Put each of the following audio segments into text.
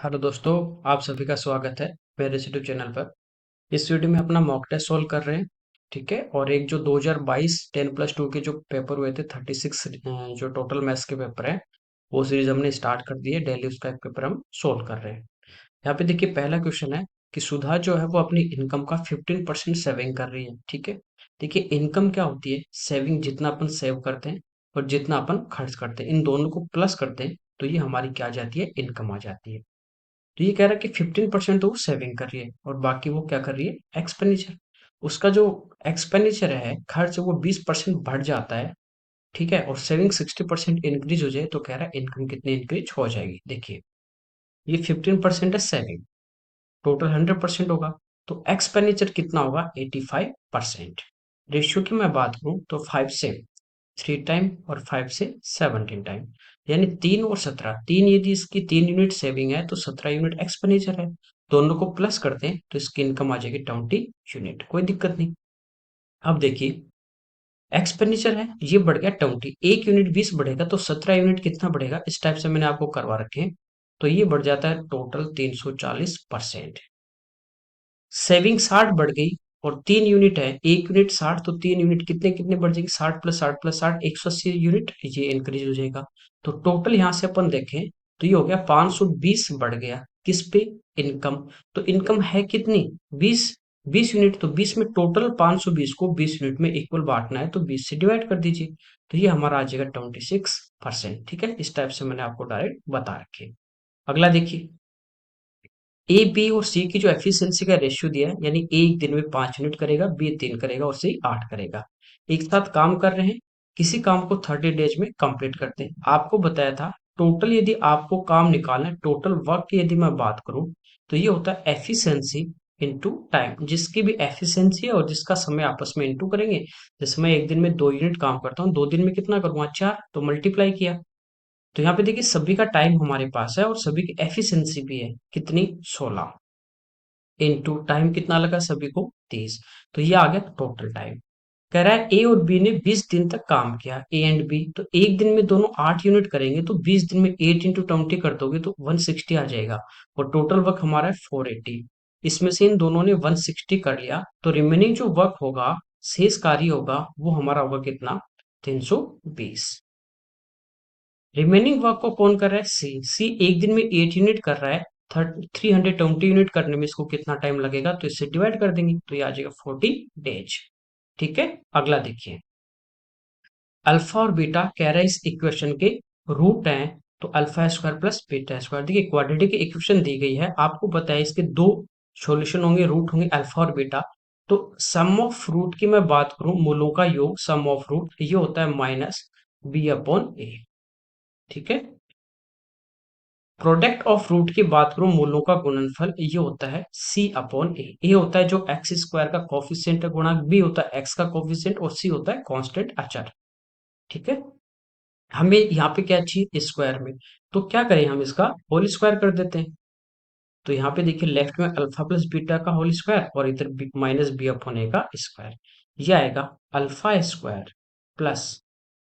Hello दोस्तों, आप सभी का स्वागत है मेरे इस यूट्यूब चैनल पर। इस वीडियो में अपना मॉक टेस्ट सोल्व कर रहे हैं। ठीक है। और एक जो 2022 10+2 के जो पेपर हुए थे 36 जो टोटल मैथ्स के पेपर हैं, वो सीरीज हमने स्टार्ट कर दी है। डेली उसका एक पेपर हम सोल्व कर रहे हैं। यहाँ पे देखिए, पहला क्वेश्चन है कि सुधा जो है वो अपनी इनकम का 15% सेविंग कर रही है। ठीक है। देखिए, इनकम क्या होती है? सेविंग, जितना अपन सेव करते हैं और जितना अपन खर्च करते हैं, इन दोनों को प्लस करते हैं तो ये हमारी क्या आ जाती है? इनकम आ जाती है। तो ये कह रहा है कि 15% तो वो सेविंग कर रही है और बाकी वो क्या कर रही है? एक्सपेंडिचर। उसका जो एक्सपेंडिचर है, खर्च, वो 20% बढ़ जाता है। ठीक है। और सेविंग 60% इंक्रीज हो जाए तो कह रहा है इनकम कितनी इंक्रीज हो जाएगी। देखिए, ये 15% है सेविंग, टोटल 100% होगा, तो एक्सपेंडिचर कितना होगा? 85%। रेशियो की मैं बात करूं तो 5 से 3 टाइम और 5 से 17 टाइम, यानी 3 और 17। तीन, यदि इसकी 3 यूनिट सेविंग है तो 17 यूनिट एक्सपेंडिचर है। दोनों को प्लस करते हैं तो इसकी इनकम आ जाएगी 20 यूनिट। कोई दिक्कत नहीं। अब देखिए, एक्सपेंडिचर है, ये बढ़ गया 20, 1 यूनिट 20 बढ़ेगा तो 17 यूनिट कितना बढ़ेगा? इस टाइप से मैंने आपको करवा रखे हैं। तो ये बढ़ जाता है टोटल 340%। सेविंग 60 बढ़ गई और 3 यूनिट है, 1 यूनिट 60, तो 3 यूनिट कितने कितने बढ़ जाएगी? 60 प्लस 60 प्लस 60, 180 यूनिट, ये इंक्रीज हो जाएगा। तो टोटल यहां से अपन देखें तो ये हो गया 520 बढ़ गया। किस पे? इनकम। तो इनकम है कितनी? 20। 20 यूनिट, तो 20 में टोटल 520 को 20 यूनिट में इक्वल बांटना है तो 20 से डिवाइड कर दीजिए। तो ये हमारा आ जाएगा 26%। ठीक है। इस टाइप से मैंने आपको डायरेक्ट बता रखे। अगला देखिए, ए, बी और सी की जो एफिशिएंसी का रेशियो दिया है, यानी ए एक दिन में 5 यूनिट करेगा, बी 3 करेगा और सी 8 करेगा। एक साथ काम कर रहे हैं, किसी काम को 30 डेज में कंप्लीट करते हैं। आपको बताया था टोटल, यदि आपको काम निकालना है, टोटल वर्क की यदि मैं बात करूं तो ये होता है एफिशिएंसी इंटू टाइम। जिसकी भी एफिशिएंसी है और जिसका समय आपस में इंटू करेंगे। जैसे मैं एक दिन में 2 यूनिट काम करता हूँ, 2 दिन में कितना करूंगा? 4, तो मल्टीप्लाई किया। तो यहाँ पे देखिए, सभी का टाइम हमारे पास है और सभी की एफिशिएंसी भी है। कितनी? 16। इनटू टाइम कितना लगा सभी को? 30। तो ये आ गया टोटल टाइम। कह रहा है ए और बी ने 20 दिन तक काम किया, ए एंड बी। तो एक दिन में दोनों 8 यूनिट करेंगे तो 20 दिन में 8 इंटू 20 कर दोगे तो 160 आ जाएगा। और टोटल वर्क हमारा है 480। इसमें से इन दोनों ने 160 कर लिया तो रिमेनिंग जो वर्क होगा, शेष कार्य होगा, वो हमारा होगा कितना? 320। रिमेनिंग वर्क को कौन कर रहा है? सी। सी एक दिन में 8 यूनिट कर रहा है। 320 यूनिट करने में इसको कितना टाइम लगेगा? तो इससे डिवाइड कर देंगे तो ये आ जाएगा 40 डेज। ठीक है। अगला देखिए, अल्फा और बीटा कह रहा है इस इक्वेशन के रूट हैं, तो alpha square plus beta square. देखिए, क्वाड्रेटिक इक्वेशन दी गई है, आपको पता है इसके दो सॉल्यूशन होंगे, रूट होंगे अल्फा और बीटा। तो सम ऑफ रूट की मैं बात करूं, मूलों का योग, सम ऑफ रूट, ये होता है माइनस बी अपॉन ए। ठीक है। प्रोडक्ट ऑफ रूट की बात करूं, मूलों का गुणनफल, ये होता है सी अपॉन ए। ए होता है जो एक्स स्क्वायर का कोफिशिएंट है गुणा, बी होता है एक्स का कोफिशिएंट और सी होता है कांस्टेंट अचर। ठीक है। हमें यहाँ पे क्या चाहिए? स्क्वायर में। तो क्या करें, हम इसका होल स्क्वायर कर देते हैं। तो यहाँ पे देखिए, लेफ्ट में अल्फा प्लस बीटा का होल स्क्वायर और इधर माइनस बी अपॉन ए का स्क्वायर। ये आएगा alpha square plus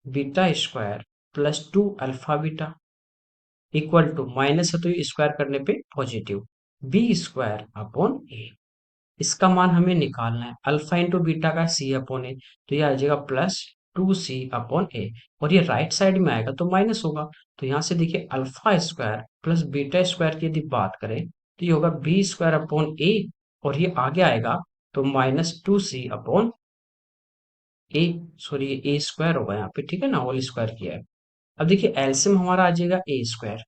beta square plus 2 alpha beta equal to, minus है तो ये स्क्वायर करने पे positive, B square upon A. इसका मान हमें निकालना है, अल्फा इंटू बीटा का सी अपॉन ए, तो ये आ जाएगा प्लस 2 सी अपॉन ए। और ये राइट साइड में आएगा तो माइनस होगा। तो यहाँ से देखिए, alpha square plus beta square की यदि बात करें तो ये होगा बी स्क्वायर अपॉन ए, और ये आगे आएगा तो -2 सी अपॉन ए, सॉरी ए स्क्वायर होगा यहाँ पे। ठीक है ना, होल स्क्वायर किया है। अब देखिए, एलसीएम हमारा आ जाएगा ए स्क्वायर,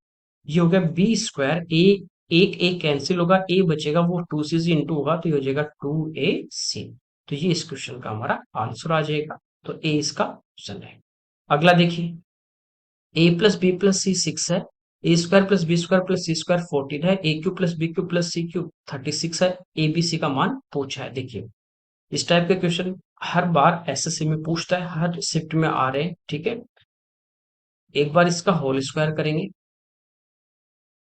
ये हो गया बी स्क्वायर, ए, एक एक कैंसिल होगा, ए बचेगा, वो 2 से इंटू होगा तो ये हो जाएगा 2 AC। तो ये इस क्वेश्चन का हमारा आंसर आ जाएगा। तो ए इसका ऑप्शन है। अगला देखिए, A plus B plus C 6 है, A square plus B square plus C square 14 है, A cube plus B cube plus C cube 36 है। ए बी सी का मान पूछा है। देखिए, इस टाइप के क्वेश्चन हर बार एसएससी में पूछता है, हर शिफ्ट में आ रहे हैं। ठीक है। एक बार इसका होल स्क्वायर करेंगे,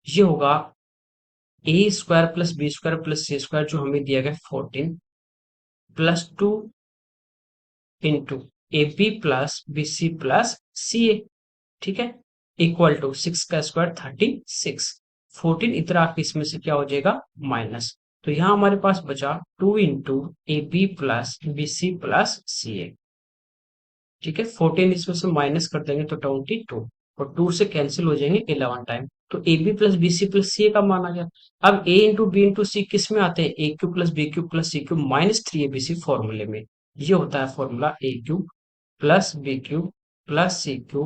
ये होगा A square plus B square plus C square, जो हमें दिया गया 14, plus 2 into A B plus B C plus C A. ठीक है। इक्वल टू 6 का स्क्वायर 36, 14 इतना आपके इसमें से क्या हो जाएगा माइनस। तो यहाँ हमारे पास बचा 2 into A B plus B C plus C A. ठीक है, 14 इसमें से माइनस कर देंगे तो 22, और 2 से कैंसिल हो जाएंगे 11 टाइम। तो A B plus B C plus C A का मान आ गया। अब A into B into C किस में आते हैं, A cube plus B cube plus C cube minus 3 ABC फॉर्मूले में। ये होता है formula A cube plus B cube plus C cube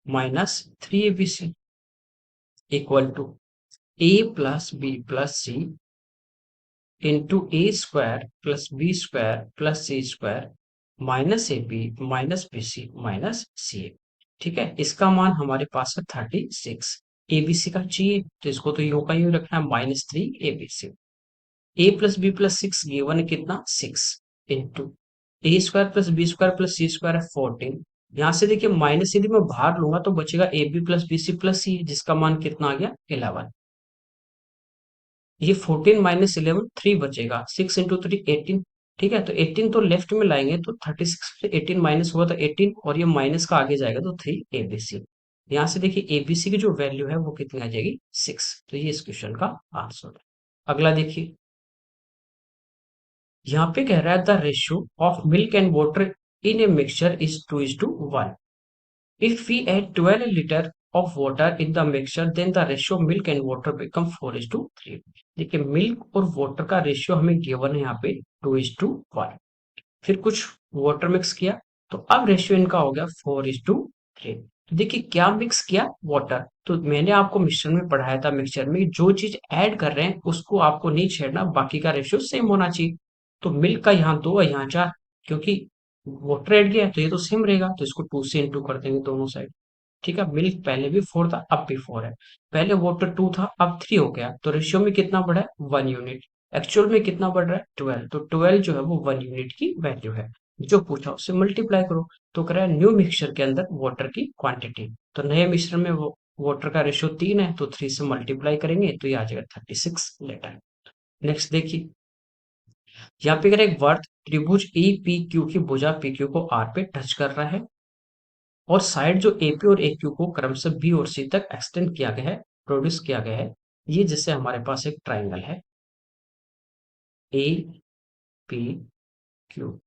minus 3 ABC equal to A plus B plus C into A square plus B square plus C square minus A B minus B C minus C A. ठीक है, इसका मान हमारे पास है 36। ABC का चाहिए तो इसको तो यू का यू रखना है -3 ABC। A plus B plus six given है कितना 6 into A square plus B square plus C square है 14। यहाँ से देखिए माइनस यदि मैं बाहर लूंगा तो बचेगा A B plus B C plus C, जिसका मान कितना आ गया 11। ये 14 माइनस 11 3 बचेगा, 6 इंटू 3 18। ठीक है, तो 18 तो लेफ्ट में लाएंगे तो 36 से 18 माइनस हुआ तो 18, और ये माइनस का आगे जाएगा तो 3 ABC। यहाँ से देखिए एबीसी की जो वैल्यू है वो कितनी आ जाएगी 6। तो ये इस क्वेश्चन का आंसर है। अगला देखिए, यहाँ पे कह रहा है the ratio of milk and water in a mixture is 2:1। If we add 12 liter of water in the mixture, then the ratio of milk and water become 4:3। देखिए मिल्क और वाटर का रेशियो हमें गिवन है यहाँ पे 2:1। फिर कुछ water mix किया तो अब रेशियो इनका हो गया 4:3। तो देखिए क्या मिक्स किया, वाटर। तो मैंने आपको मिक्सचर में पढ़ाया था, मिक्सचर में जो चीज ऐड कर रहे हैं उसको आपको नहीं छेड़ना, बाकी का रेशियो सेम होना चाहिए। तो मिल्क का यहाँ 2 है यहाँ 4, क्योंकि वाटर ऐड किया है तो ये तो सेम रहेगा, तो इसको 2 से इंटू कर देंगे दोनों साइड। ठीक है, मिल्क पहले भी 4 था अब भी 4 है। पहले वाटर 2 था अब 3 हो गया, तो रेशियो में कितना बढ़ा है 1 यूनिट। एक्चुअल में कितना बढ़ रहा है 12, तो 12 जो है वो 1 यूनिट की वैल्यू है। जो पूछा उससे मल्टीप्लाई करो। तो कह रहा है न्यू मिक्सचर के अंदर वाटर की क्वांटिटी। तो नए मिक्सचर में वो वाटर का रेशियो 3 है तो 3 से मल्टीप्लाई करेंगे तो ये आ जाएगा 36 लीटर। नेक्स्ट देखिए, यहाँ पे अगर एक वर्त त्रिभुज ई पी क्यू की भुजा पी क्यू को आर पे टच कर रहा है, और साइड जो एपी और एक्यू को क्रमशः बी और सी तक एक्सटेंड किया गया है, प्रोड्यूस किया गया है। ये जैसे हमारे पास एक ट्राइंगल है ए पी क्यू,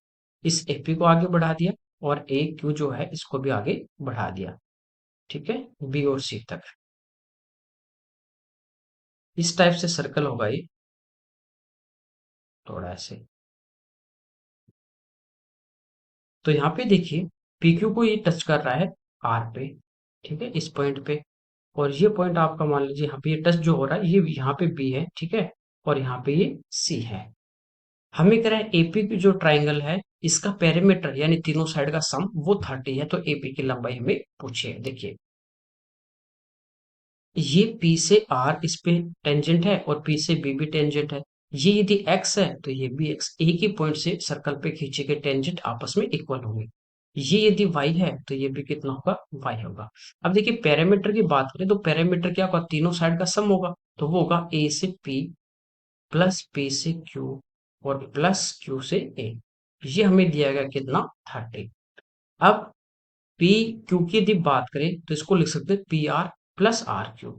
इस एपी को आगे बढ़ा दिया और ए क्यू जो है इसको भी आगे बढ़ा दिया। ठीक है, बी और सी तक इस टाइप से सर्कल होगा ये, थोड़ा ऐसे। तो यहाँ पे देखिए पीक्यू को ये टच कर रहा है आर पे, ठीक है, इस पॉइंट पे। और ये पॉइंट आपका मान लीजिए यहाँ पे ये टच जो हो रहा है ये यहाँ पे बी है, ठीक है, और यहाँ पे ये सी है। हमें कह रहा है एपी की जो ट्राइंगल है इसका पेरीमीटर यानी तीनों साइड का सम वो 30 है, तो एपी की लंबाई हमें पूछिए। देखिए ये P से R इस पे टेंजेंट है और P से B भी टेंजेंट है। ये यदि x है तो ये भी x, एक ही पॉइंट से सर्कल पे खींचे गए टेंजेंट आपस में इक्वल होंगे। ये यदि y है तो ये भी कितना होगा y होगा। अब देखिए पैरामीटर की बात करें तो पैरामीटर क्या होगा, तीनों साइड का सम होगा, तो वो होगा a से p प्लस p से q और प्लस q से a। ये हमें दिया गया कितना 30। अब p q की यदि बात करें तो इसको लिख सकते हैं P R plus R Q,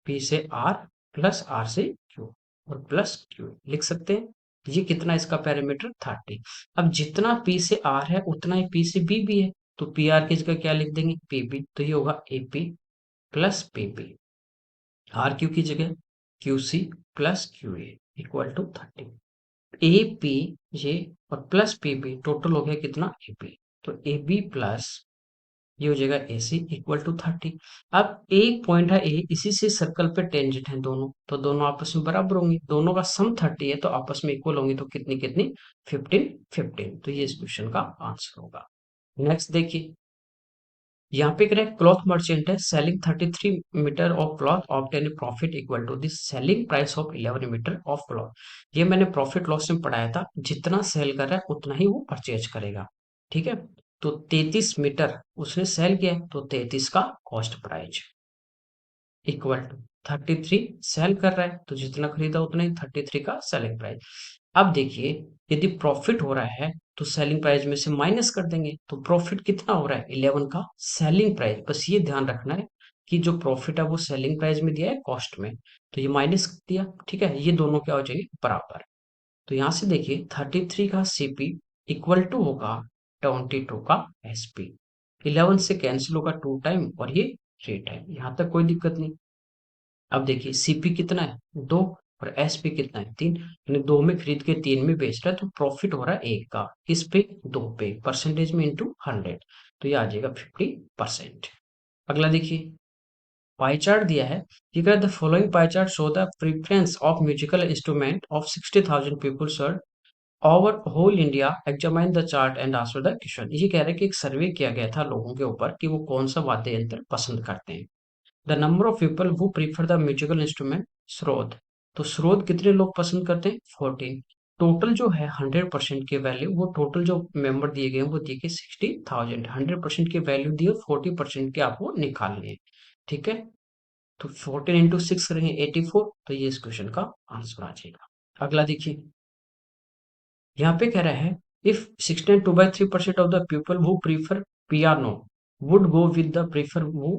P से आर प्लस आर से क्यू और प्लस क्यू लिख सकते हैं। ये कितना इसका पैरामीटर 30। अब जितना पी से आर है उतना ही पी से बी भी है, तो पी आर की जगह क्या लिख देंगे पी बी, तो ये होगा A P plus P B. R Q की जगह Q C plus Q A equal to 30। A P ये और प्लस पी बी टोटल हो गया कितना ए पी, तो ए बी प्लस ये हो जाएगा ए सी इक्वल टू 30। अब एक पॉइंट है ए, इसी से सर्कल पे टेंजेंट है दोनों, तो दोनों आपस में बराबर होंगे, दोनों का सम 30 है तो आपस में इक्वल होंगे, तो कितनी कितनी 15 15। तो ये इस क्वेश्चन का आंसर होगा। नेक्स्ट देखिए, यहाँ पे करें क्लॉथ मर्चेंट है selling 33 metre of cloth obtain a profit equal to this selling price of 11 metre of cloth. ये मैंने प्रॉफिट लॉस में पढ़ाया था, जितना सेल कर रहा है उतना ही वो परचेज करेगा। ठीक है, तो 33 मीटर उसने सेल किया है तो 33 का cost price equal to 33 sell कर रहा है तो जितना खरीदा उतना ही 33 का सेलिंग प्राइस। अब देखिए यदि प्रॉफिट हो रहा है तो सेलिंग प्राइस में से माइनस कर देंगे, तो प्रॉफिट कितना हो रहा है 11 का सेलिंग प्राइस, बस ये ध्यान रखना है कि जो प्रॉफिट है वो सेलिंग प्राइस में दिया है कॉस्ट में, तो ये माइनस दिया, ठीक है, ये दोनों क्या हो जाएंगे बराबर। तो यहाँ से देखिए 33 का सीपी इक्वल टू होगा 22 का एसपी। 11 से कैंसिल होगा 2 टाइम और ये 3 टाइम, यहाँ तक कोई दिक्कत नहीं। अब देखिए सीपी कितना है 2 और एसपी कितना है 3, यानी 2 में खरीद के 3 में बेच रहा है, तो प्रॉफिट हो रहा है 1 का, किस पे 2 पे, परसेंटेज में इंटू 100, तो ये आ जाएगा 50%। अगला देखिए पाई चार्ट दिया है, ये कह रहा है the following pie chart show the preference of musical instrument of 60,000 people survey over whole India, examine the chart and answer the question. ये कह रहा है कि एक सर्वे किया गया था लोगों के ऊपर कि वो कौन सा वाद्य यंत्र पसंद करते हैं। The number of people who prefer the musical instrument स्रोत, तो स्रोत कितने लोग पसंद करते हैं 14। टोटल जो है 100% की वैल्यू, वो टोटल जो मेंबर दिए गए हैं वो दिए गए 60,000, 100% की वैल्यू दी है, 40% की आपको निकालनी है, ठीक है। तो 14 इंटू 6 करेंगे 84, तो ये इस क्वेश्चन का आंसर आ जाएगा। अगला देखिए यहाँ पे कह रहा है if 62/3% of the people who prefer piano would go with the prefer who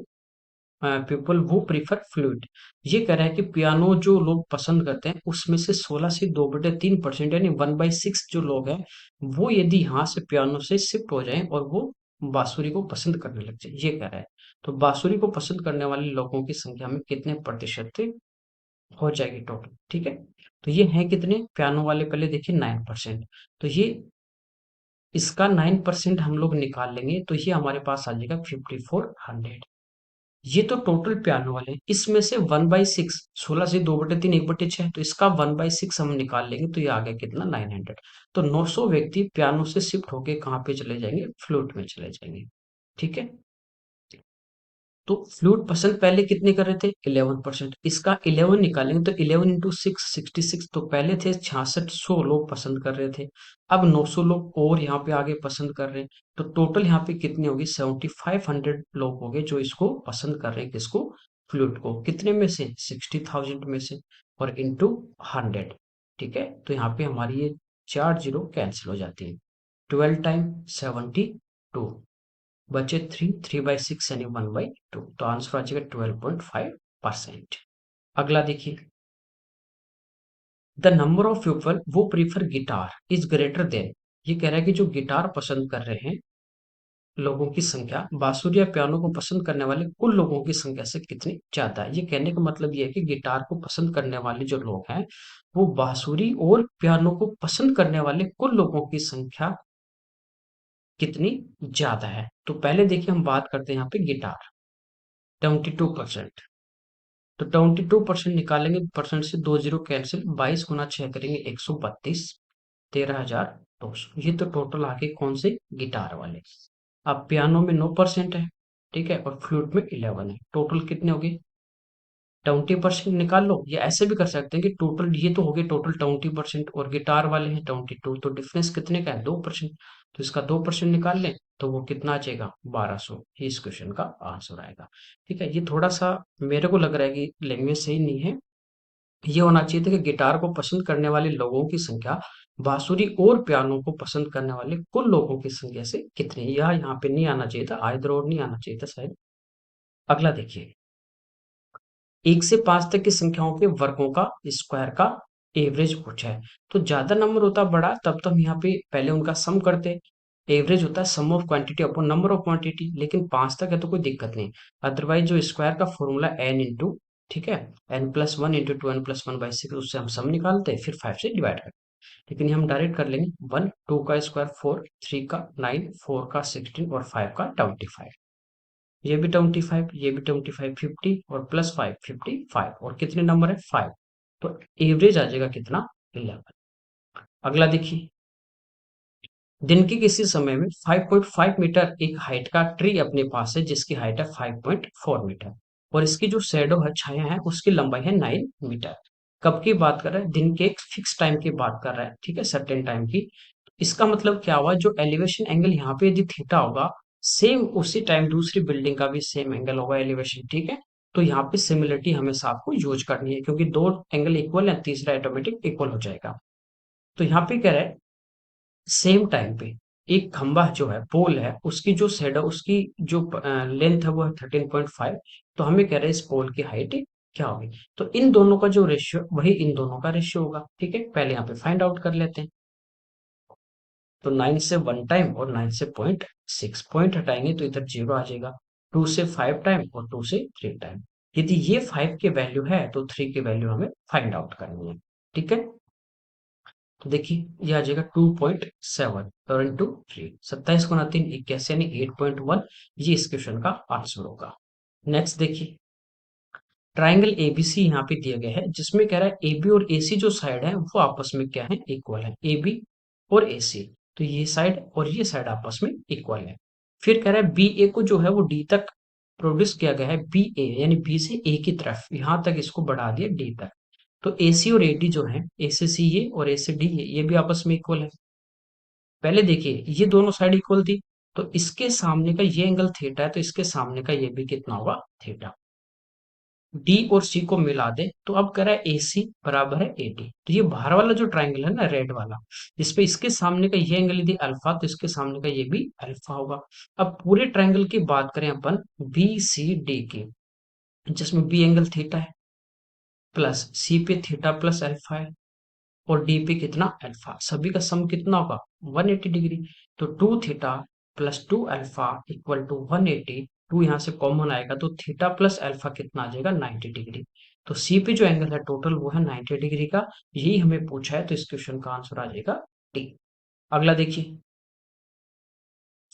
people वो प्रीफर फ्लूइड। ये कह रहा है कि पियानो जो लोग पसंद करते हैं उसमें से 16 से 2/3% यानी 1/6 जो लोग हैं वो यदि यहाँ से पियानो से शिफ्ट हो जाएं और वो बांसुरी को पसंद करने लग जाए, ये कह रहा है। तो बांसुरी को पसंद करने वाले लोगों की संख्या में कितने प्रतिशत हो जाएगी टोटल, ठीक है। तो ये है कितने पियानो वाले, पहले देखिए 9%, तो ये इसका 9% हम लोग निकाल लेंगे तो ये हमारे पास आ जाएगा 5400। ये तो टोटल पियानो वाले हैं, इसमें से 1/6, 16 से 2/3 1/6, तो इसका 1/6 हम निकाल लेंगे तो ये आ गया कितना 900। तो 900 व्यक्ति पियानो से शिफ्ट होके कहाँ पे चले जाएंगे, फ्लूट में चले जाएंगे, ठीक है। तो फ्लूट पसंद पहले कितने कर रहे थे 11%, इसका 11 निकालेंगे तो 11 इंटू 6 66, तो पहले थे 6600 लोग पसंद कर रहे थे, अब 900 लोग और यहाँ पे आगे पसंद कर रहे हैं, तो टोटल यहाँ पे कितनी होगी 7500 लोग हो गए जो इसको पसंद कर रहे हैं, किसको फ्लूट को, कितने में से 60,000 में से, और इंटू 100, ठीक है। तो यहाँ पे हमारी ये 4 जीरो कैंसिल हो जाती है, 12 टाइम 72, बचे 3/6 यानी 1/2, तो आंसर आ जाएगा 12.5%। अगला देखिए द नंबर ऑफ पीपल वो prefer guitar is greater than, ये कह रहा है कि जो गिटार पसंद कर रहे हैं लोगों की संख्या बांसुरी या पियानो को पसंद करने वाले कुल लोगों की संख्या से कितनी ज्यादा है। ये कहने का मतलब ये है कि गिटार को पसंद करने वाले जो लोग हैं वो बांसुरी और पियानो को पसंद करने वाले कुल लोगों की संख्या कितनी ज्यादा है। तो पहले देखिए हम बात करते हैं यहाँ पे गिटार 22%, तो 22% निकालेंगे, परसेंट से 2 जीरो कैंसिल, 22 गुना 6 करेंगे 132, 13,200, ये तो टोटल आगे कौन से गिटार वाले। अब पियानो में 9% है, ठीक है, और फ्लूट में 11 है, टोटल कितने हो गए 20% निकाल लो, या ऐसे भी कर सकते हैं कि टोटल ये तो हो गए टोटल 20% और गिटार वाले हैं 22, तो डिफरेंस कितने का है 2%, तो इसका 2% निकाल लें तो वो कितना आ जाएगा 1200, ये इस क्वेश्चन का आंसर आएगा, ठीक है। ये थोड़ा सा मेरे को लग रहा है कि लैंग्वेज सही नहीं है, ये होना चाहिए था कि गिटार को पसंद करने वाले लोगों की संख्या बांसुरी और पियानो को पसंद करने वाले कुल लोगों की संख्या से कितनी, यह यहाँ पे नहीं आना चाहिए था, आइदर और नहीं आना चाहिए था शायद। अगला देखिए 1 से 5 तक की संख्याओं के वर्गों का स्क्वायर का एवरेज पूछा है। तो ज्यादा नंबर होता बड़ा तब तो हम यहाँ पे पहले उनका सम करते, एवरेज होता है sum of quantity upon number of quantity, लेकिन 5 तक है तो कोई दिक्कत नहीं। अदरवाइज जो स्क्वायर का फॉर्मूला एन इंटू, ठीक है, n+1 इंटू 2n+1/6, उससे हम सम निकालते हैं फिर 5 से डिवाइड करते हैं, लेकिन हम डायरेक्ट कर लेंगे 1, 2 का स्क्वायर 4, 3 का 9, 4 का 16 और 5 का 25, ये भी 25, ये भी 25, 50 और +5 55, और कितने नंबर है 5, तो एवरेज आ जाएगा कितना 11। अगला देखिए दिन के किसी समय में 5.5 मीटर एक हाइट का ट्री अपने पास है जिसकी हाइट है 5.4 मीटर और इसकी जो शेडो है छाया है उसकी लंबाई है 9 मीटर। कब की बात कर रहा है, दिन के एक फिक्स टाइम की बात कर रहा है, ठीक है, सर्टेन टाइम की। इसका मतलब क्या हुआ, जो एलिवेशन एंगल यहाँ पे यदि थीटा होगा सेम उसी टाइम दूसरी बिल्डिंग का भी सेम एंगल होगा एलिवेशन, ठीक है। तो यहाँ पे सिमिलरिटी हमेशा आपको यूज करनी है क्योंकि दो एंगल इक्वल है, तीसरा ऑटोमेटिक इक्वल हो जाएगा। तो यहाँ पे कह रहा है सेम टाइम पे एक खंभा जो है, पोल है, उसकी जो साइड है, उसकी जो लेंथ है वो है 13.5। तो हमें कह रहे हैं इस पोल की हाइट क्या होगी। तो इन दोनों का जो रेशियो वही इन दोनों का रेशियो होगा। ठीक है, पहले यहाँ पे फाइंड आउट कर लेते हैं। तो 9 से 1 टाइम और 9 से 0.6 पॉइंट हटाएंगे तो इधर 0 आ जाएगा। 2 से 5 टाइम और 2 से 3 टाइम। यदि ये 5 की वैल्यू है तो 3 की वैल्यू हमें फाइंड आउट करनी है। ठीक है, तो देखिए ये आ जाएगा 2.7 और इंटू 3, 27 गुना 3 81 यानी 8.1। ये इस क्वेश्चन का आंसर होगा। नेक्स्ट देखिए, ट्राइंगल एबीसी यहाँ पे दिया गया है, जिसमें कह रहा है एबी और एसी जो साइड है वो आपस में क्या है, इक्वल है। एबी और एसी, तो ये साइड और ये साइड आपस में इक्वल है। फिर कह रहा है बी ए को जो है वो डी तक प्रोड्यूस किया गया है। बी ए यानी बी से ए की तरफ, यहाँ तक इसको बढ़ा दिया डी तक। तो एसी और एडी जो है, ए से सी ये और ए से डी ये भी आपस में इक्वल है। पहले देखिए ये दोनों साइड इक्वल थी, तो इसके सामने का ये एंगल थीटा है, तो इसके सामने का ये भी कितना होगा, थीटा। डी और सी को मिला दे तो अब कह रहा है AC बराबर है AD। तो ये बाहर वाला जो ट्राइंगल है ना, रेड वाला, इस पे इसके सामने का ये एंगल यदि अल्फा, तो इसके सामने का ये भी अल्फा होगा। अब पूरे ट्राइंगल की बात करें अपन BCD की, जिसमें बी एंगल थीटा है, प्लस सी पे थीटा प्लस अल्फा है, और डी पे कितना, अल्फा। सभी का सम कितना होगा, 180 डिग्री। तो 2 theta plus 2 alpha equal to 180। 2 यहाँ से कॉमन आएगा तो थीटा प्लस अल्फा कितना आ जाएगा, 90 डिग्री। तो सी पे जो एंगल है टोटल वो है 90 डिग्री का। यही हमें पूछा है, तो इस क्वेश्चन का आंसर आ जाएगा डी। अगला देखिए,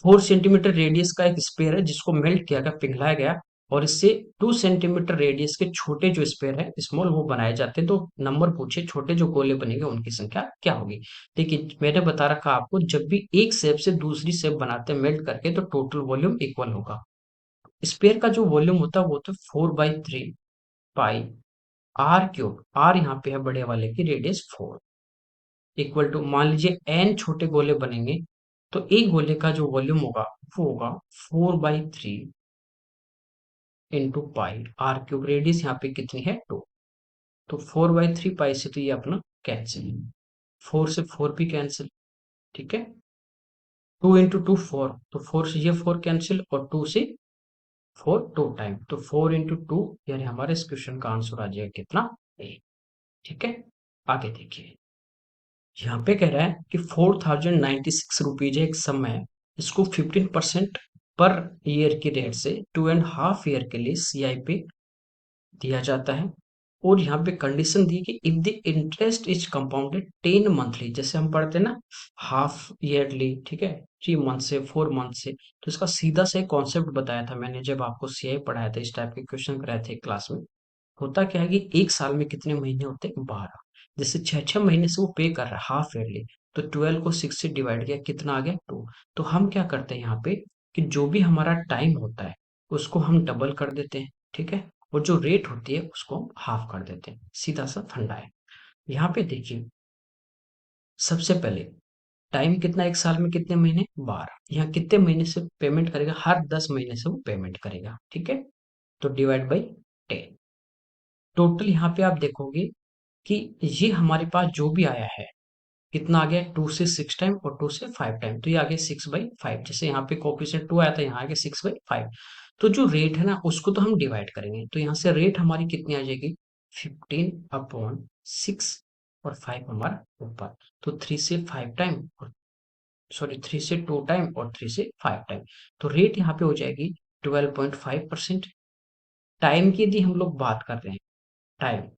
4 सेंटीमीटर रेडियस का एक स्पेयर है जिसको मेल्ट किया गया, पिघलाया गया, और इससे 2 सेंटीमीटर रेडियस के छोटे जो स्पेयर है, स्मॉल, वो बनाए जाते हैं। तो नंबर पूछे, छोटे जो गोले बनेंगे उनकी संख्या क्या होगी। देखिए मैंने बता रखा आपको, जब भी एक शेप से दूसरी शेप बनाते हैं मेल्ट करके, तो टोटल वॉल्यूम इक्वल होगा। स्पेयर का जो वॉल्यूम होता है वो तो 4/3 पाई R क्यूब, आर यहाँ पे है बड़े वाले की रेडियस 4, इक्वल टू, मान लीजिए n छोटे गोले बनेंगे, तो एक गोले का जो वॉल्यूम होगा वो होगा 4/3 into pi R cube. Radius यहाँ पे कितनी है, 2। तो 4/3 पाई से तो ये अपना कैंसिल, 4 से 4 भी कैंसिल। ठीक है, 2 इंटू 2 4, तो 4 से ये 4 कैंसिल, और 2 से 4 2 टाइम, तो 4 इंटू 2, यानी हमारे इस क्वेश्चन का आंसर आ जाएगा कितना, ए। ठीक है, आगे देखिए, यहाँ पे कह रहा है कि 4096 रुपीज एक सम है, इसको 15% पर ईयर की रेट से 2.5 ईयर के लिए CI पे दिया जाता है। और यहाँ पे कंडीशन दी कि if the interest is compounded 10 monthly, जैसे हम पढ़ते हैं ना हाफ ईयरली, ठीक है, 3 मंथ से, 4 मंथ से। तो इसका सीधा से कॉन्सेप्ट बताया था मैंने जब आपको CI पढ़ाया था, इस टाइप के क्वेश्चन कराए थे क्लास में। होता क्या है कि एक साल में कितने महीने होते हैं, 12। जैसे 6 6 महीने से वो पे कर रहा है हाफ ईयरली, तो 12 को 6 से डिवाइड किया, कितना आ गया, 2। तो हम क्या करते हैं यहाँ पे कि जो भी हमारा टाइम होता है उसको हम डबल कर देते हैं। ठीक है, और जो रेट होती है उसको हम हाफ कर देते हैं। सीधा सा फंडा है। यहाँ पे देखिए, सबसे पहले टाइम कितना, एक साल में कितने महीने, 12। यहाँ कितने महीने से पेमेंट करेगा, हर 10 महीने से वो पेमेंट करेगा। ठीक है, तो डिवाइड बाई 10। टोटल यहाँ पे आप देखोगे कि ये हमारे पास जो भी आया है, कितना आ गया, 2 से 6 टाइम और 2 से 5 टाइम, तो ये आ गया 6/5। जैसे यहाँ पे कोफिशिएंट 2 आया था, यहाँ आ गया 6/5। तो जो रेट है ना उसको तो हम डिवाइड करेंगे, तो यहाँ से रेट हमारी कितनी आ जाएगी, 15/6, और 5 हमारा ऊपर। तो 3 से 5 टाइम, और सॉरी 3 से 2 टाइम और 3 से 5 टाइम। तो रेट यहाँ पे हो जाएगी 12.5%। टाइम की यदि हम लोग बात कर रहे हैं, टाइम,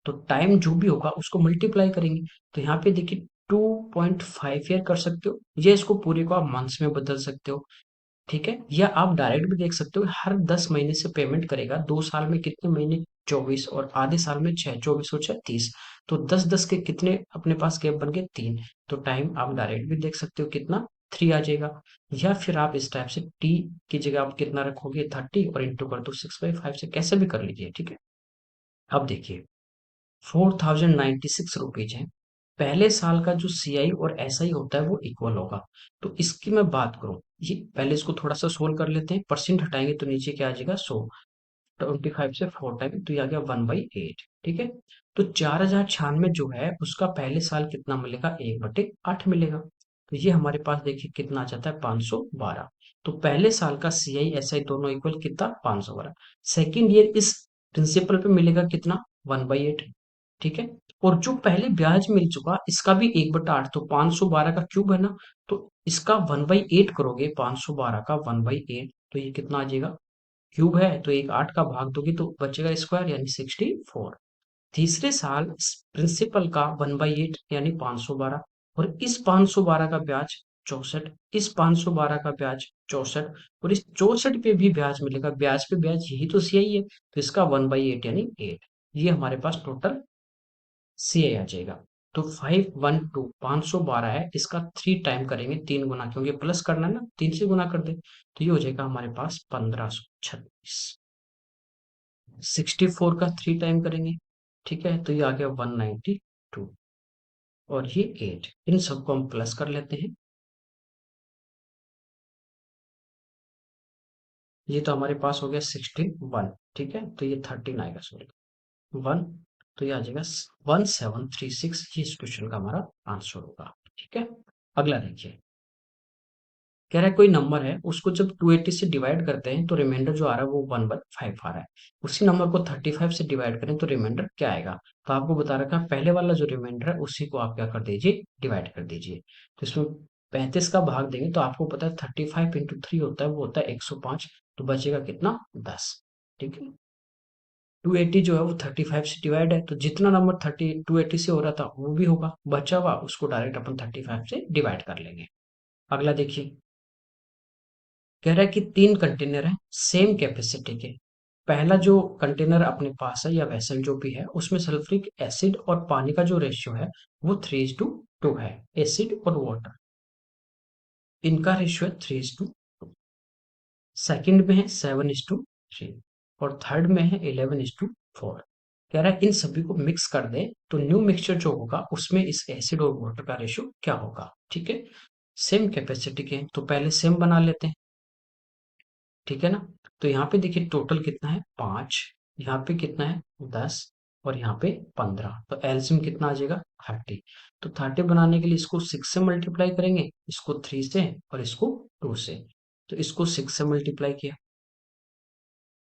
तो टाइम जो भी होगा उसको मल्टीप्लाई करेंगे। तो यहाँ पे देखिए 2.5 ईयर कर सकते हो, या इसको पूरे को आप मंथ्स में बदल सकते हो। ठीक है, या आप डायरेक्ट भी देख सकते हो, हर 10 महीने से पेमेंट करेगा, 2 साल में कितने महीने, 24, और आधे साल में 6, 24 और 6 30। तो 10 10 के कितने अपने पास गैप बन गए, 3। तो टाइम आप डायरेक्ट भी देख सकते हो, कितना, 3 आ जाएगा। या फिर आप इस टाइप से टी की जगह आप कितना रखोगे, 30, और इंटू कर दो 6/5 से, कैसे भी कर लीजिए। ठीक है, अब देखिए 4096 रुपीज है। पहले साल का जो CI और SI होता है वो इक्वल होगा। तो इसकी मैं बात करूं, ये पहले इसको थोड़ा सा सोल्व कर लेते हैं। परसेंट हटाएंगे तो नीचे क्या आ जाएगा, 125 से 4 टाइम, तो ये आ गया 1/8। ठीक है, तो 4096 जो है उसका पहले साल कितना मिलेगा, 1/8 मिलेगा। तो ये हमारे पास देखिए कितना आ जाता है 512। तो पहले साल का सीआई एसआई दोनों इक्वल कितना 512। सेकेंड ईयर इस प्रिंसिपल पे मिलेगा कितना 1/8। ठीक है। और जो पहले ब्याज मिल चुका इसका भी 1/8, तो 512 का क्यूब है ना, तो इसका 1/8 करोगे, 512 का 1/8, तो ये कितना आ जाएगा, क्यूब है तो एक 8 का भाग दोगे तो बचेगा स्क्वायर यानी 64। तीसरे साल प्रिंसिपल का 1/8 यानी 512, और इस 512 का ब्याज 64, इस 512 का ब्याज 64, और इस 64 पे भी ब्याज मिलेगा, ब्याज पे ब्याज, यही तो सीआई है, तो इसका 1/8 यानी 8। ये हमारे पास टोटल सीआई आ जाएगा। तो 512 512 है, इसका 3 टाइम करेंगे, 3 गुना, क्योंकि प्लस करना है ना, 3 से गुना कर दे, तो ये हो जाएगा हमारे पास 1536। 64 का 3 टाइम करेंगे, ठीक है, तो ये आ गया 192, और ये 8, इन सबको हम प्लस कर लेते हैं। ये तो हमारे पास हो गया 61, ठीक है, तो ये 13 आएगा, सॉरी 1, तो ये आ जाएगा 1736। ये इस क्वेश्चन का हमारा आंसर होगा। ठीक है। अगला देखिए, कह रहा है कोई नंबर है उसको जब 280 से डिवाइड करते हैं तो रिमाइंडर जो आ रहा है वो 1/5 आ रहा है। उसी नंबर को 35 से डिवाइड करें तो रिमाइंडर क्या आएगा। तो आपको बता रखा है पहले वाला जो रिमाइंडर है उसी को आप क्या कर दीजिए, डिवाइड कर दीजिए। तो इसमें 35 का भाग देंगे तो आपको पता है 35 × 3 होता है, वो होता है 105, तो बचेगा कितना 10। ठीक है। 280 जो है वो 35 से डिवाइड है, तो जितना नंबर 280 से हो रहा था वो भी होगा, बचा हुआ उसको डायरेक्ट अपन 35 से डिवाइड कर लेंगे। अगला देखिए, कह रहा है कि 3 कंटेनर है सेम कैपेसिटी के। पहला जो कंटेनर अपने पास है या वेसल जो भी है उसमें सल्फ्यूरिक एसिड और पानी का जो रेशियो है वो 3:2 है। एसिड और वाटर, इनका रेशियो है 3:2। सेकंड में है 7:3, और थर्ड में है 11:4। कह रहा है इन सभी को मिक्स कर दे तो न्यू मिक्सचर जो होगा उसमें इस एसिड और वाटर का रेशियो क्या होगा। ठीक है। सेम कैपेसिटी के हैं, तो पहले सेम बना लेते हैं। ठीक है ना। तो यहाँ पे देखिए टोटल कितना है 5, यहाँ पे कितना है 10, और यहाँ पे 15, तो एलसीएम कितना आ जाएगा 30। तो 30 बनाने के लिए इसको 6 से मल्टीप्लाई करेंगे, इसको 3 से, और इसको 2 से। तो इसको 6 से मल्टीप्लाई किया,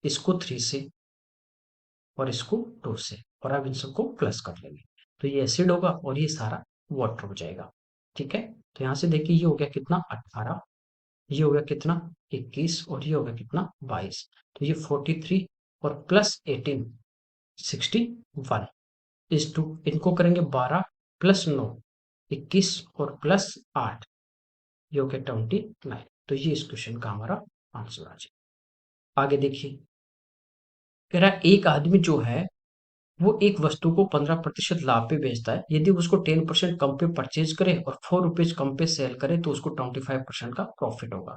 इसको 3 से, और इसको 2 से, और अब इन सबको प्लस कर लेंगे, तो ये एसिड होगा और ये सारा वाटर हो जाएगा। ठीक है। तो यहाँ से देखिए ये हो गया कितना 18, ये हो गया कितना 21, और ये हो गया कितना 22, तो ये 43 और प्लस 18 61 इस टू, इनको करेंगे 12 प्लस 9 21, और प्लस 8 ये हो गया 29। तो ये इस क्वेश्चन का हमारा आंसर आ जाए। आगे देखिए, कह रहा है एक आदमी जो है वो एक वस्तु को 15% लाभ पे बेचता है, यदि उसको 10% कम पे परचेज करे और 4 रुपीज कम पे सेल करे तो उसको 25% का प्रॉफिट होगा।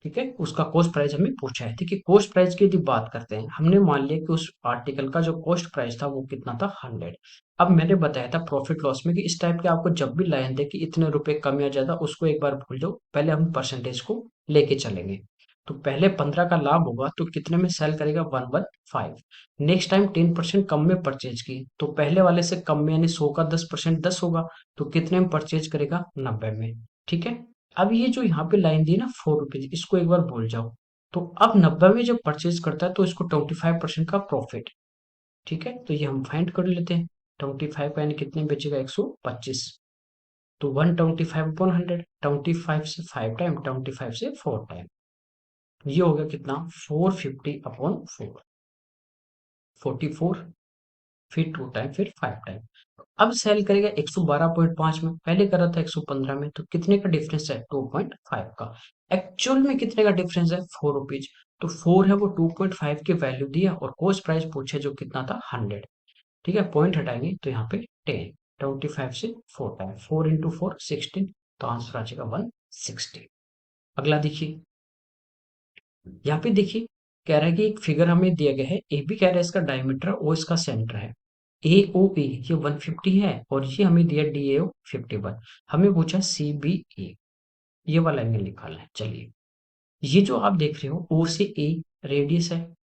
ठीक है। उसका कॉस्ट प्राइस हमें पूछा है। देखिए कॉस्ट प्राइस की यदि बात करते हैं, हमने मान लिया कि उस आर्टिकल का जो कॉस्ट प्राइस था वो कितना था 100। अब मैंने बताया था प्रॉफिट लॉस में कि इस टाइप के आपको जब भी लाइन दे कि इतने रुपए कम या ज्यादा, उसको एक बार भूल जाओ, पहले हम परसेंटेज को लेके चलेंगे। तो पहले 15 का लाभ होगा तो कितने में सेल करेगा 1/5। नेक्स्ट टाइम 10% कम में परचेज की तो पहले वाले से कम में, यानी 100 का 10% 10 होगा, तो कितने में परचेज करेगा 90 में। ठीक है। अब ये जो यहाँ पे लाइन दी ना 4 रुपीज, इसको एक बार भूल जाओ। तो अब 90 में जब परचेज करता है तो इसको 25% का प्रॉफिट। ठीक है। तो ये हम फाइंड कर लेते हैं। 25 का यानी कितने में बेचेगा 125, तो 125/100, 25 से 5 टाइम, 25 से 4 टाइम, ये हो गया कितना 450/4, 44, फिर 2 टाइम, फिर 5 टाइम। अब सेल करेगा 112.5 में, पहले कर रहा था 115 में, तो कितने का डिफरेंस है 2.5 का। एक्चुअल में कितने का डिफरेंस है 4 रुपीज, तो 4 है वो 2.5 की वैल्यू दिया, और कॉस्ट प्राइस पूछे जो कितना था 100। ठीक है। पॉइंट हटाएंगे तो यहाँ पे 10, 25 से 4 टाइम, 4 × 4 16, तो आंसर आ जाएगा 160। अगला देखिए, यहाँ पे देखिए कह रहा है कि एक फिगर हमें दिया गया है, ए बी कह रहा है इसका डायमीटर ओ इसका सेंटर है, ए ओ ए ये 150 है, और ये हमें दिया डी ए ओ 51। हमें पूछा सी बी ए, ये वाला एंगल निकालना है। चलिए, ये जो आप देख रहे हो ओ से ए रेडियस है,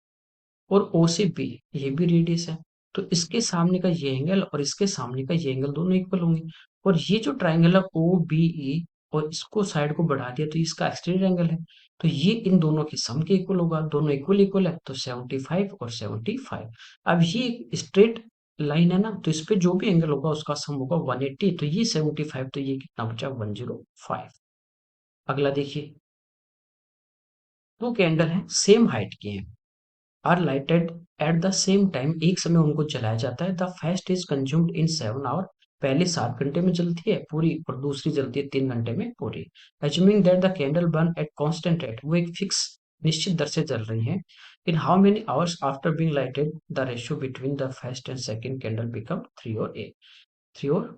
और ओ से बी ये भी रेडियस है, तो इसके सामने का ये एंगल और इसके सामने का ये एंगल दोनों इक्वल होंगे। और ये जो ट्राइंगल है ओ बी ए, और इसको साइड को बढ़ा दिया तो इसका एक्सटीरियर एंगल है, तो ये इन दोनों के सम के इक्वल होगा, दोनों इक्वल इक्वल है तो 75 और 75। अब ये एक स्ट्रेट लाइन है ना, तो इस पे जो भी एंगल होगा उसका सम होगा 180, तो ये 75, तो ये कितना बचा 105। अगला देखिए, दो कैंडल है सेम हाइट की है, are lighted at the same time, एक समय उनको जलाया जाता है, the first is consumed in 7 hour, पहले 7 घंटे में जलती है पूरी और दूसरी जलती है 3 घंटे में पूरी। Assuming that the candle burn at constant rate, वो एक फिक्स निश्चित दर से जल रही है, in how many hours after being lighted the ratio between the first and second candle become 3 और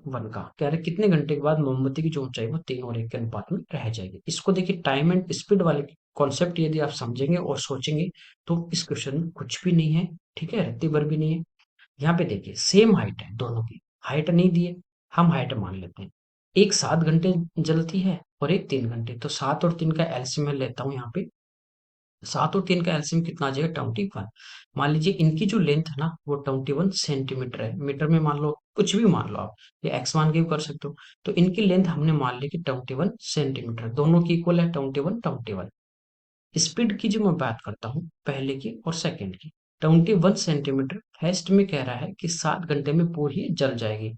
1 का, कह रहे कितने घंटे के बाद मोमबत्ती की जो ऊंचाई वो 3 और 1 के अनुपात में रह जाएगी। इसको देखिए टाइम एंड स्पीड वाले कॉन्सेप्ट यदि आप समझेंगे और सोचेंगे तो इस क्वेश्चन में कुछ भी नहीं है, ठीक है, रत्ती भर भी नहीं है। यहाँ पे देखिए सेम हाइट है दोनों की, हाइट नहीं दी है, हम हाइट मान लेते हैं, एक 7 घंटे जलती है और एक 3 घंटे, तो 7 और 3 का एलसीएम मैं लेता हूँ यहाँ पे, 7 और 3 का एलसीएम कितना आ जाएगा 21। मान लीजिए इनकी जो लेंथ है ना वो 21 सेंटीमीटर है, मीटर में मान लो कुछ भी मान लो आप, ये एक्स मान के भी कर सकते हो, तो इनकी लेंथ हमने मान ली कि 21 सेंटीमीटर, दोनों की इक्वल है 21 21। स्पीड की जो मैं बात करता हूँ पहले की और सेकंड की, 21 सेंटीमीटर फर्स्ट में कह रहा है कि 7 घंटे में पूरी जल जाएगी,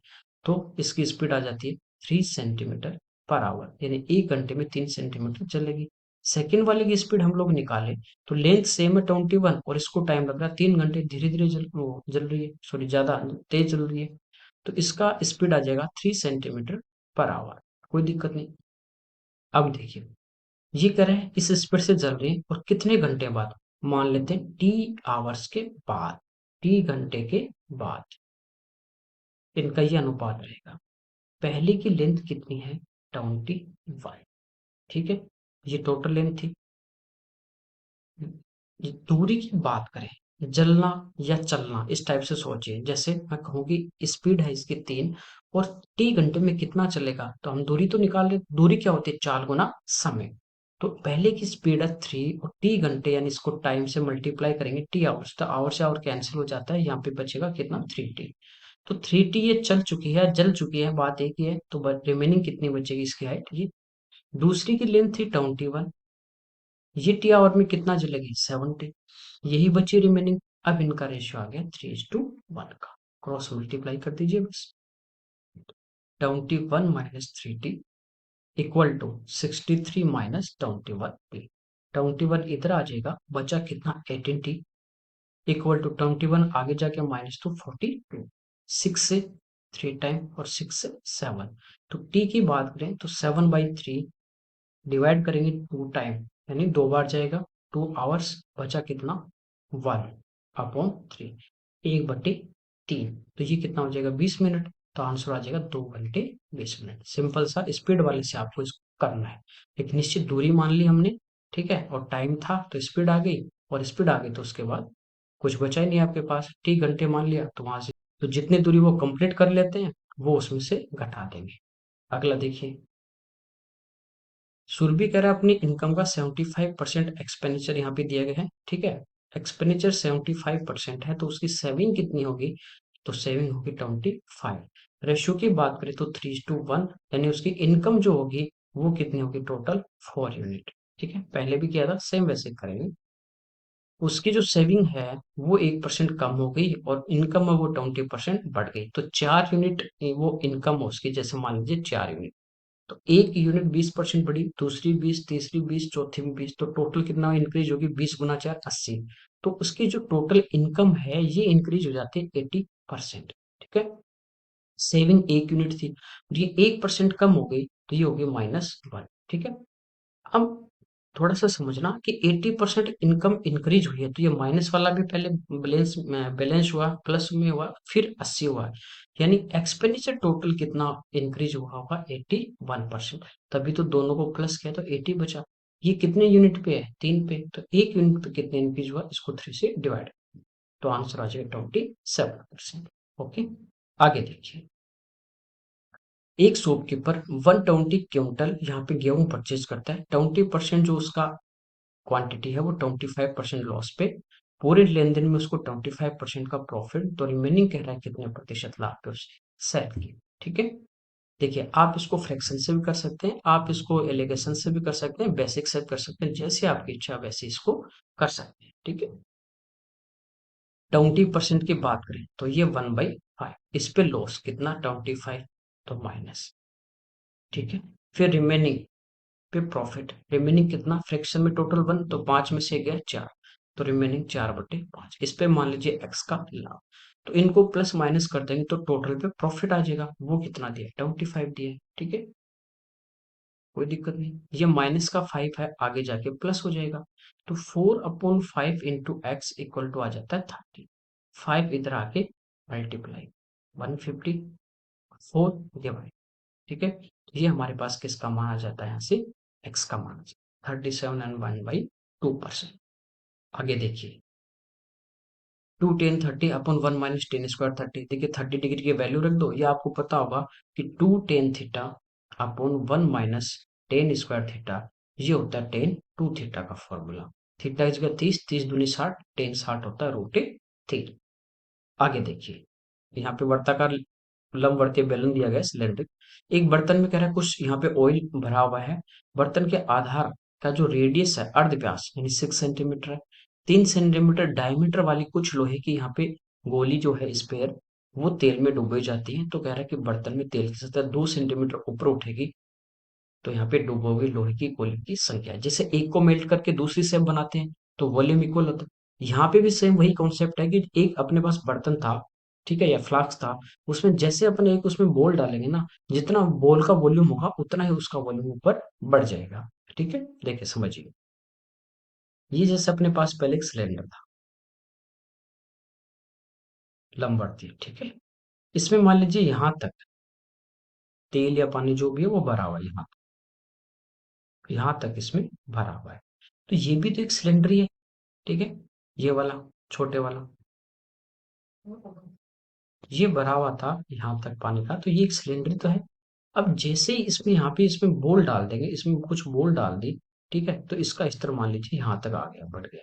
तो इसकी स्पीड आ जाती है 3 सेंटीमीटर पर आवर, यानी 1 घंटे में 3 सेंटीमीटर चलेगी। सेकंड वाले की स्पीड हम लोग निकाले तो लेंथ सेम है 21 और इसको टाइम लग रहा है 3 घंटे, धीरे धीरे जल रही है, सॉरी ज्यादा तेज जल रही है, तो इसका स्पीड आ जाएगा 3 सेंटीमीटर पर आवर, कोई दिक्कत नहीं। अब देखिए ये कह रहे हैं इस स्पीड से जल रही है और कितने घंटे बाद, मान लेते हैं T आवर्स के बाद, T घंटे के बाद इनका ये अनुपात रहेगा। पहले की लेंथ कितनी है 21, ठीक है, ये टोटल लेंथ थी। ये दूरी की बात करें, जलना या चलना इस टाइप से सोचिए, जैसे मैं कहूँगी स्पीड है इसकी 3 और T घंटे में कितना चलेगा, तो हम दूरी तो निकाल रहे, दूरी क्या होती है 4 गुना समय, तो पहले की स्पीड है 3 और T घंटे यानी इसको टाइम से मल्टीप्लाई करेंगे T आवर्स, तो आवर से आवर कैंसिल हो जाता है, यहाँ पे बचेगा कितना 3T, तो 3T ये चल चुकी है जल चुकी है, बात एक ही है, तो रिमेनिंग कितनी बचेगी इसकी हाइट, ये दूसरी की लेंथ थी 21, ये T आवर में कितना जलेगी 70, यही बची रिमेनिंग। अब इनका रेशियो आ गया 3:1 का, क्रॉस मल्टीप्लाई कर दीजिए बस, 21 - 3T इक्वल टू 63 - 21T, 21 इधर आ जाएगा, बचा कितना 18T इक्वल टू 21 आगे जाके -2 42, 6 से 3 टाइम और 6 से 7, तो T की बात करें तो 7/3 डिवाइड करेंगे 2 टाइम, यानी 2 बार जाएगा, 2 आवर्स, बचा कितना 1/3, 1/3, तो ये कितना हो जाएगा 20 मिनट, तो आंसर आ जाएगा 2 घंटे 20 मिनट। सिंपल सा स्पीड वाले से आपको इसको करना है, एक निश्चित दूरी मान ली हमने, ठीक है, और टाइम था तो स्पीड आ गई, और स्पीड आ गई तो उसके बाद कुछ बचा ही नहीं आपके पास, T घंटे मान लिया तो वहां से तो जितनी दूरी वो कंप्लीट कर लेते हैं वो उसमें से घटा देंगे। अगला देखिए, सुरभि कह रहा है अपनी इनकम का 75% एक्सपेंडिचर यहाँ पे दिया गया है, ठीक है, एक्सपेंडिचर 75% है तो उसकी सेविंग कितनी होगी, तो सेविंग होगी 25। रेशियो की बात करें तो 3:1, यानी उसकी इनकम जो होगी वो कितनी होगी टोटल 4 यूनिट, ठीक है, पहले भी किया था सेम वैसे करेंगे। उसकी जो सेविंग है वो 1% कम हो गई और इनकम में वो 20% बढ़ गई, तो 4 यूनिट वो इनकम हो उसकी, जैसे मान लीजिए 4 यूनिट, तो एक यूनिट 20% बढ़ी, दूसरी 20, तीसरी 20, चौथी भी 20, तो टोटल कितना इंक्रीज होगी 20 × 4 80, तो उसकी जो टोटल इनकम है ये इंक्रीज हो जाती है 80%, ठीक है। सेविंग 1 यूनिट थी, और ये 1% कम हो गई तो ये हो गई -1, ठीक है। अब थोड़ा सा समझना कि 80% इनकम इंक्रीज हुई है तो ये माइनस वाला भी पहले बैलेंस बैलेंस हुआ, प्लस में हुआ, फिर 80 हुआ, यानी एक्सपेंडिचर टोटल कितना इंक्रीज हुआ होगा 81%, तभी तो दोनों को प्लस किया तो 80 बचा। ये कितने यूनिट पे है 3 पे, तो 1 यूनिट पे कितने इंक्रीज हुआ इसको 3 से डिवाइड, तो आंसर आ जाएगा 27%। ओके, आगे देखिए, एक शॉपकीपर 120 क्विंटल यहाँ पे गेहूं परचेज करता है, 20% जो उसका क्वांटिटी है वो 25% लॉस पे, पूरे लेन देन में उसको 25% का प्रॉफिट, तो रिमेनिंग कह रहा है कितने प्रतिशत लाभ पे उसने सेल की, ठीक है। देखिए, आप इसको फ्रैक्शन से भी कर सकते हैं, आप इसको एलिगेशन से भी कर सकते हैं, बेसिक से भी कर सकते हैं, जैसे आपकी इच्छा वैसे इसको कर सकते हैं, ठीक है। 20% की बात करें तो ये 1/5, इस पे लॉस कितना 25, तो माइनस, ठीक है। फिर रिमेनिंग पे प्रॉफिट, रिमेनिंग कितना फ्रैक्शन में टोटल 1, तो 5 में से गया 4, तो रिमेनिंग 4/5, इस पे मान लीजिए एक्स का लाभ। तो इनको प्लस माइनस कर देंगे तो टोटल पे प्रॉफिट आ जाएगा, वो कितना दिया 25 दिया है, ठीक है। कोई दिक्कत नहीं, ये माइनस का 5 है, आगे जाके प्लस हो जाएगा। तो 4/5 इंटू एक्स इक्वल टू आ जाता है 30, 5 इधर आके मल्टीप्लाई 154 ये भाई, ठीक है। ये हमारे पास किसका मान आ जाता है, यहाँ से एक्स का मान आ जाता है 37.1/2%। आगे देखिए, 2 tan 30/1 - tan² 30, देखिए 30 डिग्री की वैल्यू रख दो, ये आपको पता होगा कि 2 tan θ/1 - tan² θ, ये होता है tan 2 θ का फॉर्मूला। थीटा इज 30, 30×2 = 60, tan 60 होता है √3। आगे देखिए, यहाँ पे वर्ताकार लंबवर्तीय बेलन दिया गया है सिलेंड्रिक। एक बर्तन में कह रहा है कुछ यहाँ पे ऑयल भरा हुआ है, बर्तन के आधार का जो रेडियस है अर्ध व्यास यानी 6 सेंटीमीटर है, 3 सेंटीमीटर डायमीटर वाली कुछ लोहे की यहाँ पे गोली जो है स्पेयर, वो तेल में डुबोई जाती है। तो कह रहा है कि बर्तन में तेल की सतह 2 सेंटीमीटर ऊपर उठेगी, तो यहाँ पे डूबे हुए लोहे की गोली की संख्या है। जैसे एक को मेल्ट करके दूसरी शेप बनाते हैं तो वॉल्यूम इक्वल होता है, यहाँ पे भी सेम वही कॉन्सेप्ट है कि एक अपने पास बर्तन था, ठीक है, या फ्लास्क था, उसमें जैसे अपन एक उसमें बोल डालेंगे ना, जितना बोल का वॉल्यूम होगा उतना ही उसका वॉल्यूम ऊपर बढ़ जाएगा, ठीक है। देखिए समझिए, ये जैसे अपने पास पहले एक सिलेंडर था लंबवर्ती, ठीक है, इसमें मान लीजिए यहाँ तक तेल या पानी जो भी है वो भरा हुआ है, यहाँ तक इसमें भरा हुआ है। तो ये भी तो एक सिलेंडर ही है, ठीक है, ये वाला छोटे वाला, ये भरा हुआ था यहाँ तक पानी का, तो ये एक सिलेंडर तो है। अब जैसे ही इसमें यहाँ पे इसमें बोल डाल देंगे, इसमें कुछ बोल डाल दी, ठीक है, तो इसका स्तर मान लीजिए यहाँ तक आ गया, बढ़ गया।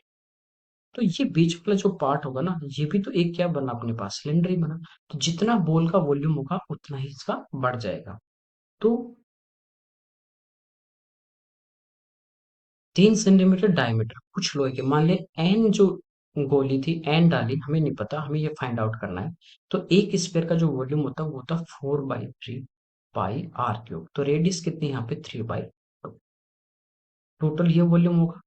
तो ये बीच वाला जो पार्ट होगा ना, ये भी तो एक क्या बना अपने पास, सिलेंडर ही बना। तो जितना बोल का वॉल्यूम होगा उतना ही इसका बढ़ जाएगा। तो 3 सेंटीमीटर डायमीटर कुछ लोहे के, मान ले एन जो गोली थी, एन डाली, हमें नहीं पता, हमें ये फाइंड आउट करना है। तो एक स्पेयर का जो वॉल्यूम होता है वो होता है 4/3 πr3, तो रेडियस कितनी यहाँ पे 3/2, टोटल ये वॉल्यूम होगा।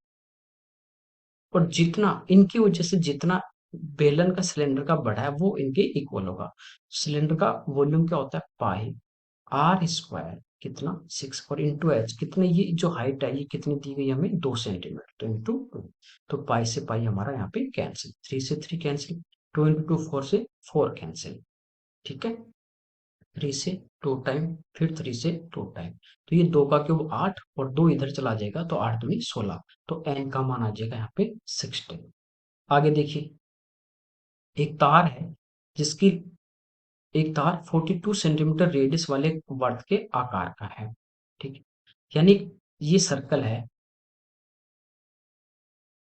और जितना इनकी वजह से जितना बेलन का सिलेंडर का बढ़ा है वो इनके इक्वल होगा। सिलेंडर का वॉल्यूम क्या होता है, पाई आर स्क्वायर कितना 6, और इंटू एच कितने, ये जो हाइट है ये कितनी दी गई हमें 2 सेंटीमीटर, तो इंटू 2, तो पाई से पाई हमारा यहाँ पे कैंसिल, 3 से 3 कैंसिल, 2 × 2 4 से 4 कैंसिल, ठीक है। 3 से 2 टाइम, फिर 3 से 2 टाइम, तो ये 2 का क्यूब 8, और 2 इधर चला जाएगा तो 8 दूनी 16, तो एन का मान आ जाएगा यहाँ पे 16। आगे देखिए, एक तार है जिसकी, एक तार 42 सेंटीमीटर रेडियस वाले वर्त के आकार का है, ठीक है, यानी ये सर्कल है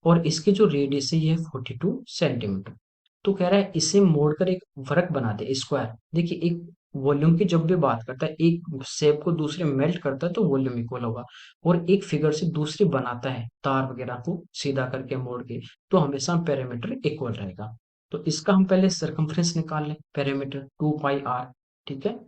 और इसके जो रेडियस है ये है 42 सेंटीमीटर। तो कह रहा है इसे मोड़कर एक वृत्त बना दे, स्क्वायर। देखिए, एक वॉल्यूम की जब भी बात करता है, एक शेप को दूसरे मेल्ट करता है तो वॉल्यूम इक्वल होगा, और एक फिगर से दूसरी बनाता है तार वगैरह को सीधा करके मोड़ के, तो हमेशा पैरामीटर इक्वल रहेगा। तो इसका हम पहले सरकमफ्रेंस निकाल लें, पैरामीटर 2πr, ठीक है।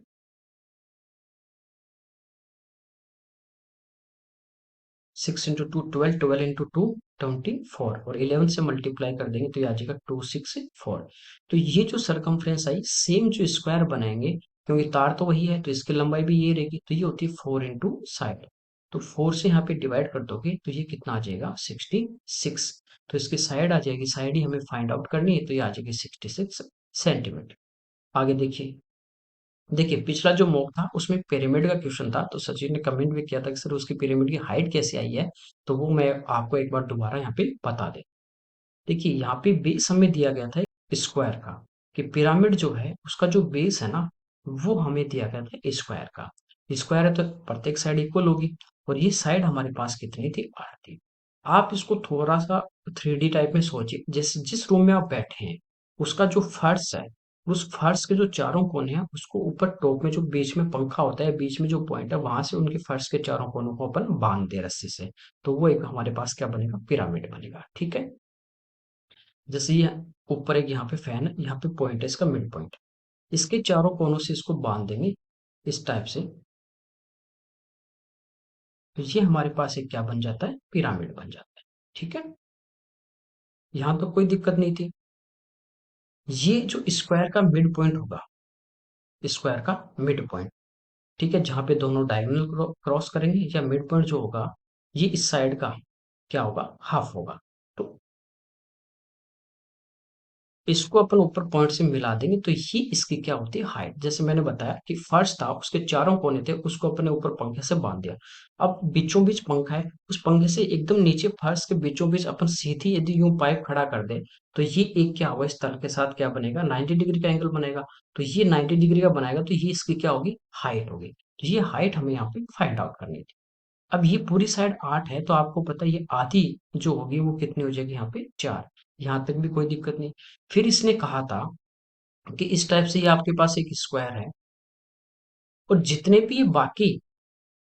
6 × 2 12, 12 × 2 24, और 11 से मल्टीप्लाई कर देंगे तो ये आ जाएगा 264। तो ये जो सरकमफ्रेंस आई सेम जो स्क्वायर बनाएंगे, क्योंकि तार तो वही है तो इसकी लंबाई भी ये रहेगी, तो ये होती है 4 × साइड, तो 4 से यहाँ पे डिवाइड कर दोगे तो ये कितना आ जाएगा 66, तो इसकी साइड आ जाएगी, साइड ही हमें फाइंड आउट करनी है, तो ये आ जाएगी 66 सेंटीमीटर। आगे देखिए, देखिए पिछला जो मॉक था उसमें पिरामिड का क्वेश्चन था, तो सचिन ने कमेंट भी किया था कि सर उसकी पिरामिड की हाइट कैसे आई है, तो वो मैं आपको एक बार दोबारा यहाँ पे बता दे। देखिए, यहाँ पे बेस हमें दिया गया था स्क्वायर का, कि पिरामिड जो है उसका जो बेस है ना, वो हमें दिया गया था स्क्वायर का। स्क्वायर है तो प्रत्येक साइड इक्वल होगी, और ये साइड हमारे पास कितनी थी, 8 थी। आप इसको थोड़ा सा 3D टाइप में सोचिए, जिस जिस रूम में आप बैठे हैं उसका जो फर्श है, उस फर्श के जो चारों कोने हैं उसको ऊपर टॉप में जो बीच में पंखा होता है, बीच में जो पॉइंट है वहां से उनके फर्श के चारों कोनों को अपन बांध दे रस्सी से। तो वो एक हमारे पास क्या बनेगा, पिरामिड बनेगा। ठीक है। जैसे ये ऊपर एक यहाँ पे फैन है, यहाँ पे पॉइंट है इसका मिड पॉइंट, इसके चारों कोनों से इसको बांध देंगे इस टाइप से। तो ये हमारे पास एक क्या बन जाता है, पिरामिड बन जाता है। ठीक है। यहाँ तो कोई दिक्कत नहीं थी। ये जो स्क्वायर का मिड पॉइंट होगा, स्क्वायर का मिड पॉइंट, ठीक है, जहां पे दोनों डायगोनल क्रॉस करेंगे, या मिड पॉइंट जो होगा ये इस साइड का क्या होगा, हाफ होगा। तो इसको अपन ऊपर पॉइंट से मिला देंगे तो ये इसकी क्या होती है, हाइट। जैसे मैंने बताया कि फर्श था, उसके चारों कोने थे, उसको अपने ऊपर पंखे से बांध दिया। अब बीचों बीच पंखा है, उस पंखे से एकदम नीचे फर्श के बीचों बीच अपन सीधी यदि यूं पाइप खड़ा कर दे, तो ये एक क्या होगा, इस तल के साथ क्या बनेगा, 90 डिग्री का एंगल बनेगा। तो ये 90 डिग्री का बनाएगा, तो ये इसकी क्या होगी, हाइट होगी। तो ये हाइट हमें यहाँ पे फाइंड आउट करनी थी। अब ये पूरी साइड 8 है, तो आपको पता है ये आधी जो होगी वो कितनी हो जाएगी, यहाँ पे 4। यहाँ तक भी कोई दिक्कत नहीं। फिर इसने कहा था कि इस टाइप से ये आपके पास एक स्क्वायर है, और जितने भी ये बाकी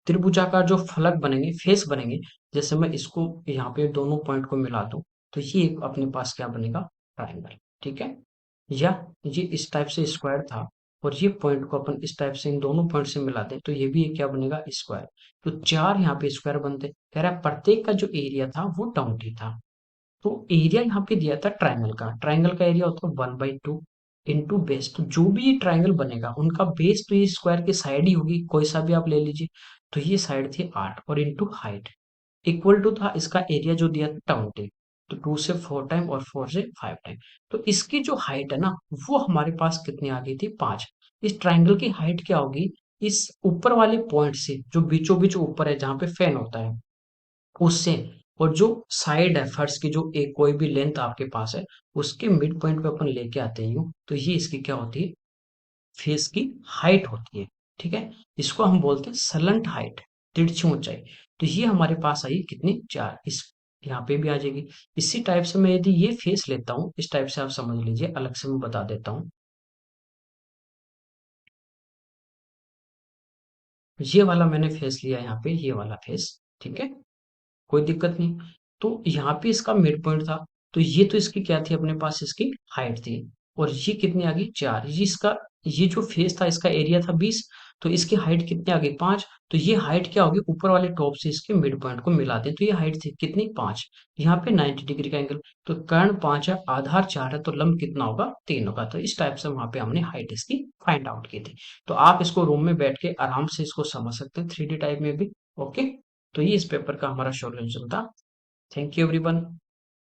त्रिभुजाकार जो फलक बनेंगे, फेस बनेंगे, जैसे मैं इसको यहाँ पे दोनों पॉइंट को मिला दूं, तो ये एक अपने पास क्या बनेगा, ट्राइंगल। ठीक है। या ये इस टाइप से स्क्वायर था, और ये पॉइंट को अपन इस टाइप से इन दोनों पॉइंट से मिला दें, तो ये भी एक क्या बनेगा, स्क्वायर। तो 4 यहाँ पे स्क्वायर बनते। कह रहा है प्रत्येक का जो एरिया था वो 20 था। तो एरिया यहाँ पे दिया था ट्राइंगल का, ट्राइंगल का एरिया होता है 1/2 इंटू बेस। तो जो भी ये ट्राइंगल बनेगा उनका बेस तो ये स्क्वायर की साइड ही होगी, कोई सा भी आप ले लीजिए। तो ये साइड थी 8, और इंटू हाइट इक्वल टू था इसका एरिया जो दिया था 20। तो 2 से 4 टाइम और 4 से 5 टाइम। तो इसकी जो हाइट है ना, वो हमारे पास कितनी आ गई थी, 5। इस ट्राइंगल की हाइट क्या होगी, इस ऊपर वाले पॉइंट से जो बीचों बीच ऊपर है जहां पे फैन होता है उससे, और जो साइड है फर्श की जो एक कोई भी लेंथ आपके पास है, उसके मिड पॉइंट पे अपन लेके आते हैं यूं, तो ये इसकी क्या होती है, फेस की हाइट होती है। ठीक है। इसको हम बोलते हैं सलंट हाइट, तिरछी ऊंचाई। तो ये हमारे पास आई कितनी, 4। इस यहाँ पे भी आ जाएगी। इसी टाइप से मैं यदि ये फेस लेता हूँ, इस टाइप से आप समझ लीजिए, अलग से मैं बता देता हूँ। ये वाला मैंने फेस लिया यहाँ पे, ये वाला फेस। ठीक है। कोई दिक्कत नहीं। तो यहाँ पे इसका मिड पॉइंट था, तो ये तो इसकी क्या थी, अपने पास इसकी हाइट थी। और ये कितनी आ गई, 4। ये इसका, ये जो फेस था इसका एरिया था 20, तो इसकी हाइट कितनी आ गई, 5। तो ये हाइट क्या होगी, ऊपर वाले टॉप से इसके मिड पॉइंट को मिला दें, तो ये हाइट थी कितनी, 5। यहाँ पे 90 डिग्री का एंगल। तो कर्ण 5 है, आधार 4 है, तो लंब कितना होगा, 3 होगा। तो इस टाइप से वहां पे हमने हाइट इसकी फाइंड आउट की थी। तो आप इसको रूम में बैठ के आराम से इसको समझ सकते हैं 3D टाइप में भी। ओके। तो ये इस पेपर का हमारा सॉल्यूशन था। Thank you everyone.